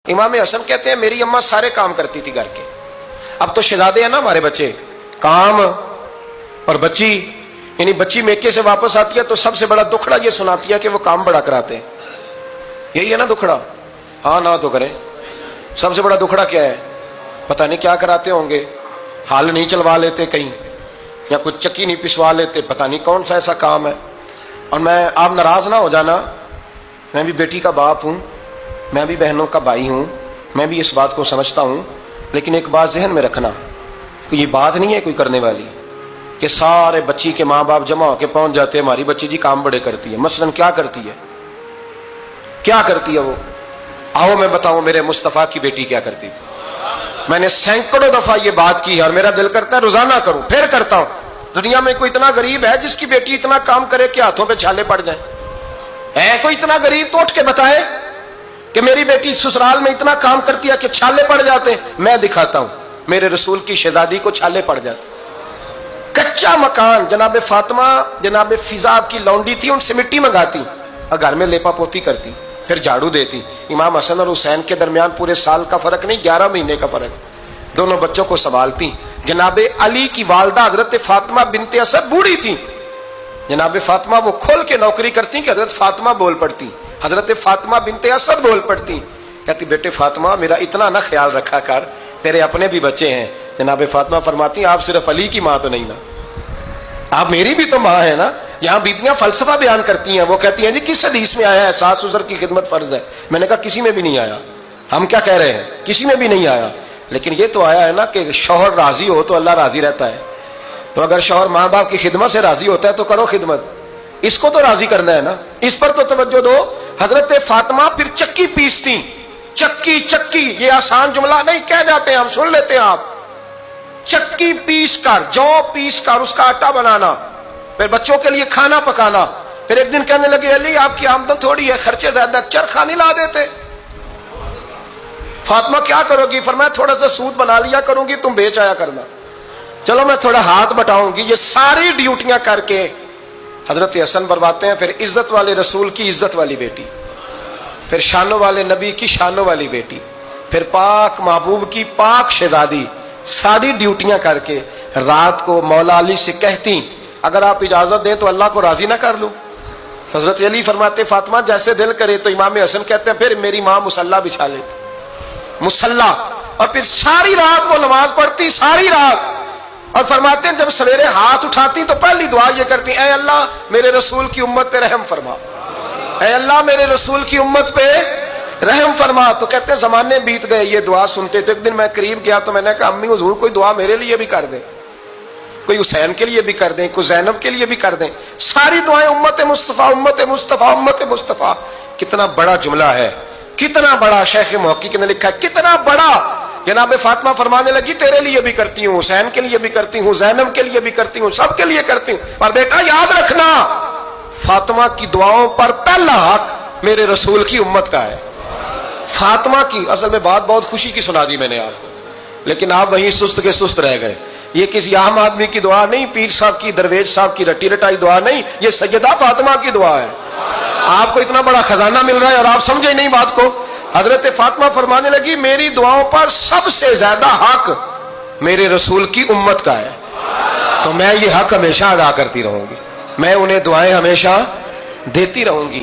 امام حسن کہتے ہیں میری اماں سارے کام کرتی تھی گھر کے. اب تو شہزادے ہیں نا ہمارے بچے, کام اور بچی, یعنی بچی میکے سے واپس آتی ہے تو سب سے بڑا دکھڑا یہ سناتی ہے کہ وہ کام بڑا کراتے ہیں. یہی ہے نا دکھڑا؟ ہاں نہ تو کریں. سب سے بڑا دکھڑا کیا ہے؟ پتہ نہیں کیا کراتے ہوں گے, ہال نہیں چلوا لیتے کہیں, یا کچھ چکی نہیں پسوا لیتے, پتہ نہیں کون سا ایسا کام ہے. اور آپ ناراض نہ ہو جانا, میں بھی بیٹی کا باپ ہوں, میں بھی بہنوں کا بھائی ہوں, میں بھی اس بات کو سمجھتا ہوں, لیکن ایک بات ذہن میں رکھنا کہ یہ بات نہیں ہے کوئی کرنے والی کہ سارے بچی کے ماں باپ جمع ہو کے پہنچ جاتے ہیں ہماری بچی جی کام بڑے کرتی ہے. مثلاً کیا کرتی ہے, کیا کرتی ہے وہ؟ آؤ میں بتاؤں میرے مصطفیٰ کی بیٹی کیا کرتی تھی. میں نے سینکڑوں دفعہ یہ بات کی ہے اور میرا دل کرتا ہے روزانہ کروں, پھر کرتا ہوں. دنیا میں کوئی اتنا غریب ہے جس کی بیٹی اتنا کام کرے کہ ہاتھوں پہ چھالے پڑ جائیں؟ ہے کوئی اتنا غریب تو اٹھ کے بتائے کہ میری بیٹی سسرال میں اتنا کام کرتی ہے کہ چھالے پڑ جاتے ہیں. میں دکھاتا ہوں, میرے رسول کی شہزادی کو چھالے پڑ جاتے. کچا مکان, جناب فاطمہ جناب فضا کی لونڈی تھی, ان سے مٹی منگاتی اور گھر میں لیپا پوتی کرتی, پھر جھاڑو دیتی. امام حسن اور حسین کے درمیان پورے سال کا فرق نہیں, 11 مہینے کا فرق. دونوں بچوں کو سنبھالتی. جناب علی کی والدہ حضرت فاطمہ بنت اسد بوڑھی تھی. جناب فاطمہ وہ کھول کے نوکری کرتی کہ حضرت فاطمہ بول پڑتی, حضرت فاطمہ بنت اسد بول پڑتی. کہتی بیٹے فاطمہ میرا اتنا نہ خیال رکھا کر, تیرے اپنے بھی بچے ہیں. جناب فاطمہ فرماتی آپ صرف علی کی ماں تو نہیں نا, آپ میری بھی تو ماں ہے نا. یہاں بیبیاں فلسفہ بیان کرتی ہیں, وہ کہتی ہیں جی کس حدیث میں آیا ہے ساس سسر کی خدمت فرض ہے؟ میں نے کہا کسی میں بھی نہیں آیا. ہم کیا کہہ رہے ہیں, کسی میں بھی نہیں آیا, لیکن یہ تو آیا ہے نا کہ شوہر راضی ہو تو اللہ راضی رہتا ہے. تو اگر شوہر ماں باپ کی خدمت سے راضی ہوتا ہے تو کرو خدمت, اس کو تو راضی کرنا ہے نا, اس پر تو توجہ دو. حضرت فاطمہ پھر چکی پیستی. چکی چکی یہ آسان جملہ نہیں, کہہ جاتے ہیں ہم, سن لیتے ہیں آپ. چکی پیس کر, جو پیس کر اس کا آٹا بنانا, پھر بچوں کے لیے کھانا پکانا. پھر ایک دن کہنے لگے علی آپ کی آمدن تھوڑی ہے, خرچے زیادہ, چرخا نہیں لا دیتے. فاطمہ کیا کرو گی؟ فرمایا تھوڑا سا سود بنا لیا کروں گی, تم بیچ آیا کرنا. چلو میں تھوڑا ہاتھ بٹاؤں گی. یہ ساری ڈیوٹیاں کر کے حضرت حسن برواتے ہیں. پھر عزت والے رسول کی عزت والی بیٹی, پھر شانوں والے نبی کی شانوں والی بیٹی, پھر پاک محبوب کی پاک شہزادی, ساری ڈیوٹیاں کر کے رات کو مولا علی سے کہتی اگر آپ اجازت دیں تو اللہ کو راضی نہ کر لوں. حضرت علی فرماتے فاطمہ جیسے دل کرے. تو امام حسن کہتے ہیں پھر میری ماں مصلی بچھا لیتی, مصلی, اور پھر ساری رات وہ نماز پڑھتی, ساری رات. اور فرماتے ہیں جب سویرے ہاتھ اٹھاتی تو پہلی دعا یہ کرتی اے اللہ میرے رسول کی امت پہ رحم فرما, اے اللہ میرے رسول کی امت پہ رحم فرما. تو کہتے ہیں زمانے بیت گئے یہ دعا سنتے. تو ایک دن میں قریب گیا تو میں نے کہا امی حضور کوئی دعا میرے لیے بھی کر دیں, کوئی حسین کے لیے بھی کر دیں, کوئی زینب کے لیے بھی کر دیں. ساری دعائیں امت مصطفیٰ امت مصطفیٰ امت مصطفیٰ. کتنا بڑا جملہ ہے, کتنا بڑا. شیخ محقق نے لکھا ہے کتنا بڑا. جناب فاطمہ فرمانے لگی تیرے لیے بھی کرتی ہوں, حسین کے لیے بھی کرتی ہوں, زینب کے لیے بھی کرتی ہوں, سب کے لیے کرتی ہوں. اور بیٹا یاد رکھنا فاطمہ کی دعاؤں پر پہلا حق میرے رسول کی امت کا ہے. فاطمہ کی اصل میں بات بہت خوشی کی سنا دی میں نے آپ کو, لیکن آپ وہیں سست کے سست رہ گئے. یہ کسی عام آدمی کی دعا نہیں, پیر صاحب کی, درویش صاحب کی رٹی رٹائی دعا نہیں, یہ سیدہ فاطمہ کی دعا ہے. آپ کو اتنا بڑا خزانہ مل رہا ہے اور آپ سمجھے نہیں بات کو. حضرت فاطمہ فرمانے لگی میری دعاؤں پر سب سے زیادہ حق میرے رسول کی امت کا ہے, تو میں یہ حق ہمیشہ ادا کرتی رہوں گی, میں انہیں دعائیں ہمیشہ دیتی رہوں گی.